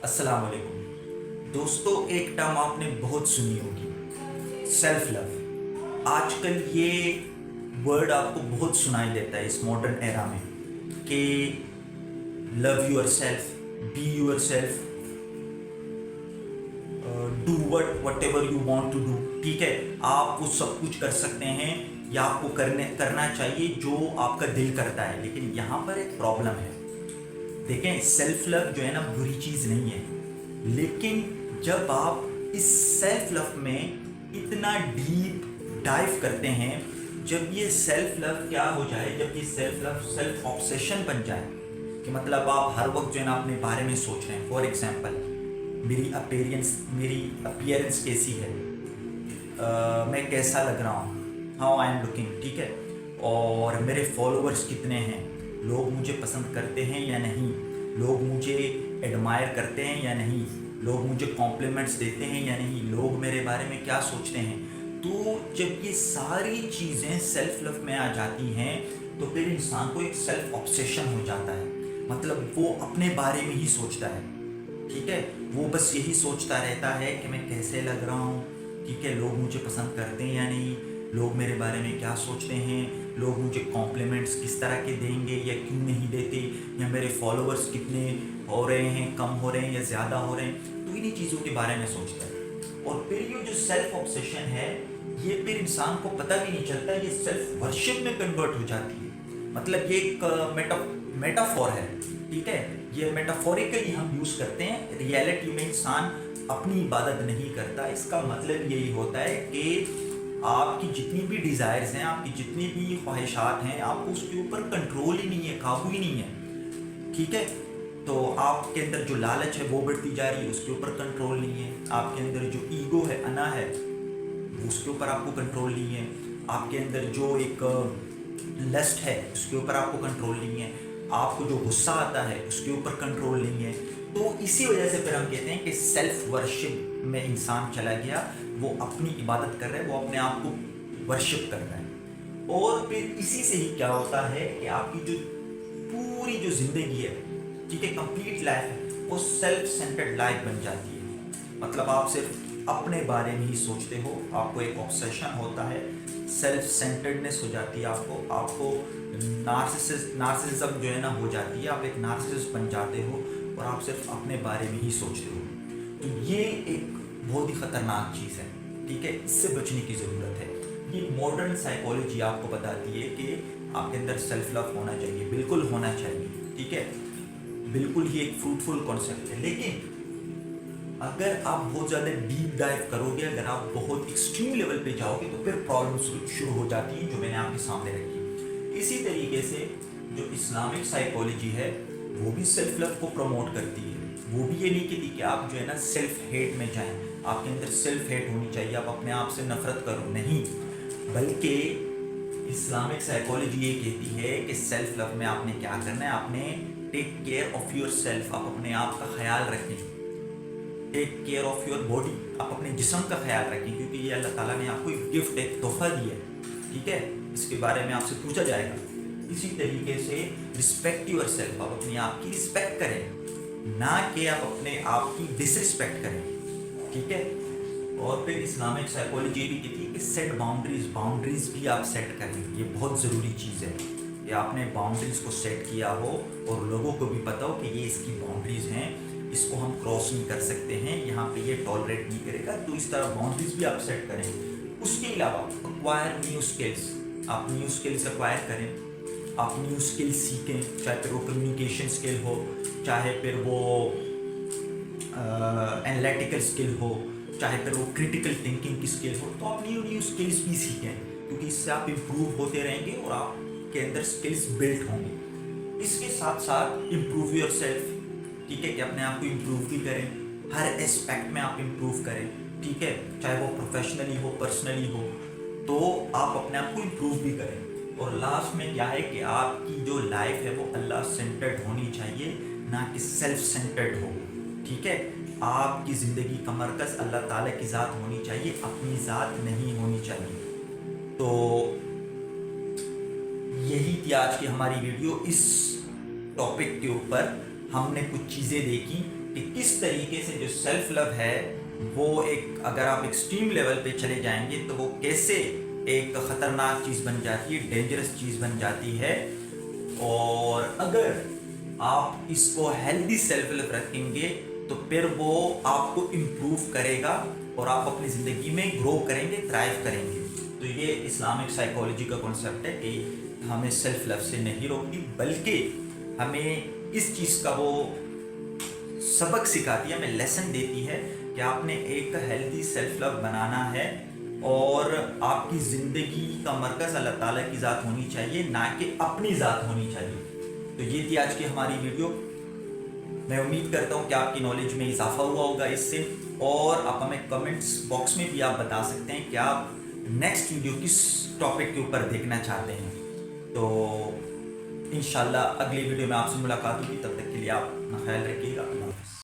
अस्सलाम वालेकुम दोस्तों, एक टर्म आपने बहुत सुनी होगी, सेल्फ लव। आजकल ये वर्ड आपको बहुत सुनाई देता है इस मॉडर्न एरा में कि love yourself, be yourself, do whatever you want to do. ठीक है, आप वो सब कुछ कर सकते हैं या आपको करना चाहिए जो आपका दिल करता है। लेकिन यहाँ पर एक प्रॉब्लम है। देखें, सेल्फ लव जो है ना, बुरी चीज़ नहीं है, लेकिन जब आप इस सेल्फ लव में इतना डीप डाइव करते हैं, जब ये सेल्फ लव क्या हो जाए, जब ये सेल्फ लव सेल्फ ऑब्सेशन बन जाए कि मतलब आप हर वक्त जो है ना अपने बारे में सोच रहे हैं। फॉर एग्जांपल, मेरी अपीयरेंस कैसी है, मैं कैसा लग रहा हूँ, हाउ आई एम लुकिंग, ठीक है, और मेरे फॉलोअर्स कितने हैं, लोग मुझे पसंद करते हैं या नहीं, लोग मुझे एडमायर करते हैं या नहीं, लोग मुझे कॉम्प्लीमेंट्स देते हैं या नहीं, लोग मेरे बारे में क्या सोचते हैं। तो जब ये सारी चीज़ें सेल्फ लव में आ जाती हैं तो फिर इंसान को एक सेल्फ ऑब्सेशन हो जाता है। मतलब वो अपने बारे में ही सोचता है, ठीक है, वो बस यही सोचता रहता है कि मैं कैसे लग रहा हूँ, ठीक है, लोग मुझे पसंद करते हैं या नहीं, लोग मेरे बारे में क्या सोचते हैं, लोग मुझे कॉम्प्लीमेंट्स किस तरह के देंगे या क्यों नहीं देते, या मेरे फॉलोअर्स कितने हो रहे हैं, कम हो रहे हैं या ज़्यादा हो रहे हैं। तो इन्हीं चीज़ों के बारे में सोचता है। और फिर ये जो सेल्फ ऑब्सेशन है, ये फिर इंसान को पता भी नहीं चलता, ये सेल्फ वर्शिप में कन्वर्ट हो जाती है। मतलब ये एक मेटाफोर है, ठीक है, ये मेटाफोरिकली हम यूज़ करते हैं। रियलिटी में इंसान अपनी इबादत नहीं करता। इसका मतलब यही होता है कि आपकी जितनी भी डिज़ायर्स हैं, आपकी जितनी भी ख्वाहिशात हैं, आपको उसके ऊपर कंट्रोल ही नहीं है, काबू ही नहीं है, ठीक है। तो आपके अंदर जो लालच है वो बढ़ती जा रही है, उसके ऊपर कंट्रोल नहीं है। आपके अंदर जो ईगो है, अना है, उसके ऊपर आपको कंट्रोल नहीं है। आपके अंदर जो एक लस्ट है, उसके ऊपर आपको कंट्रोल नहीं है। आपको जो गुस्सा आता है, उसके ऊपर कंट्रोल नहीं है। तो इसी वजह से फिर हम कहते हैं कि सेल्फ वर्शिप में इंसान चला गया, वो अपनी इबादत कर रहा है, वो अपने आप को वर्शिप कर रहा है। और फिर इसी से ही क्या होता है कि आपकी जो पूरी जो ज़िंदगी है, ठीक है, कंप्लीट लाइफ है, वो सेल्फ सेंटर्ड लाइफ बन जाती है। मतलब आप सिर्फ अपने बारे में ही सोचते हो, आपको एक ऑब्सेशन होता है, सेल्फ सेंटर्डनेस हो जाती है, आपको नार्सिसिज्म जो है ना हो जाती है, आप एक नार्सिसिस्ट बन जाते हो और आप सिर्फ अपने बारे में ही सोचते हो। तो ये एक बहुत ही ख़तरनाक चीज़ है, ठीक है, इससे बचने की ज़रूरत है। ये मॉडर्न साइकोलॉजी आपको बताती है कि आपके अंदर सेल्फ लव होना चाहिए, बिल्कुल होना चाहिए, ठीक है, बिल्कुल ही एक फ्रूटफुल कॉन्सेप्ट है। लेकिन अगर आप बहुत ज़्यादा डीप डाइव करोगे, अगर आप बहुत एक्सट्रीम लेवल पे जाओगे, तो फिर प्रॉब्लम शुरू हो जाती है, जो मैंने आपके सामने रखी। इसी तरीके से जो इस्लामिक साइकोलॉजी है, वो भी सेल्फ लव को प्रमोट करती है। वो भी ये नहीं कहती कि आप जो है ना सेल्फ हेट में जाएं, आपके अंदर सेल्फ हेट होनी चाहिए, आप अपने आप से नफरत करो, नहीं, बल्कि इस्लामिक साइकोलॉजी ये कहती है कि सेल्फ लव में आपने क्या करना है, आपने take care of yourself, आप अपने आप का ख्याल रखें, take care of your body, आप अपने जिस्म का ख्याल रखें, क्योंकि ये अल्लाह ताला ने आपको एक गिफ्ट, एक तोहफा दिया है, ठीक है, इसके बारे में आपसे पूछा जाएगा। इसी तरीके से रिस्पेक्ट योर सेल्फ, आप अपने आप की रिस्पेक्ट करें, ना कि आप अपने आप की डिसरिस्पेक्ट करें, ठीक है। और फिर इस्लामिक साइकोलॉजी भी कहती है कि सेट बाउंड्रीज भी आप सेट करें। ये बहुत ज़रूरी चीज़ है कि आपने बाउंड्रीज़ को सेट किया हो और लोगों को भी पता हो कि ये इसकी बाउंड्रीज़ हैं, इसको हम क्रॉस नहीं कर सकते हैं, यहाँ पे ये टॉलरेट नहीं करेगा। तो इस तरह बाउंड्रीज भी आप सेट करें। उसके अलावा एक्वायर न्यू स्किल्स, आप न्यू स्किल्स एक्वायर करें, आप न्यू स्किल्स सीखें, चाहे फिर वो कम्युनिकेशन स्किल हो, चाहे फिर वो एनालिटिकल स्किल हो, चाहे फिर वो क्रिटिकल थिंकिंग की स्किल हो। तो आप न्यू स्किल्स भी सीखें, क्योंकि इससे आप इम्प्रूव होते रहेंगे और आपके अंदर स्किल्स बिल्ड होंगे। इसके साथ साथ इम्प्रूव योर सेल्फ, ठीक है, कि अपने आप को इम्प्रूव भी करें, हर एस्पेक्ट में आप इम्प्रूव करें, ठीक है, चाहे वो प्रोफेशनली हो, पर्सनली हो, तो आप अपने आप को इम्प्रूव भी करें। और लास्ट में क्या है कि आपकी जो लाइफ है वो अल्लाह सेंटर्ड होनी चाहिए, ना कि सेल्फ सेंटर्ड हो, ठीक है। आपकी ज़िंदगी का मरकज़ अल्लाह ताला की ज़ात होनी चाहिए, अपनी ज़ात नहीं होनी चाहिए। तो यही थी आज की हमारी वीडियो। इस टॉपिक के ऊपर हमने कुछ चीज़ें देखी کہ کس طریقے سے جو سیلف لو ہے وہ ایک اگر آپ ایکسٹریم لیول پہ چلے جائیں گے تو وہ کیسے ایک خطرناک چیز بن جاتی ہے، ڈینجرس چیز بن جاتی ہے. اور اگر آپ اس کو ہیلدی سیلف لو رکھیں گے تو پھر وہ آپ کو امپروو کرے گا اور آپ اپنی زندگی میں گرو کریں گے، تھرائیو کریں گے. تو یہ اسلامک سائیکالوجی کا کانسیپٹ ہے کہ ہمیں سیلف لو سے نہیں روکتی بلکہ ہمیں اس چیز کا وہ سبق سکھاتی ہے، ہمیں لیسن دیتی ہے کہ آپ نے ایک ہیلدی سیلف لو بنانا ہے اور آپ کی زندگی کا مرکز اللہ تعالیٰ کی ذات ہونی چاہیے، نہ کہ اپنی ذات ہونی چاہیے. تو یہ تھی آج کی ہماری ویڈیو. میں امید کرتا ہوں کہ آپ کی نالج میں اضافہ ہوا ہوگا اس سے، اور آپ ہمیں کمنٹس باکس میں بھی آپ بتا سکتے ہیں کہ آپ نیکسٹ ویڈیو کس ٹاپک کے اوپر دیکھنا چاہتے ہیں. تو انشاءاللہ اگلی ویڈیو میں آپ سے ملاقات ہوگی. تب تک کے لیے آپ اپنا خیال رکھیے گا. اللہ حافظ.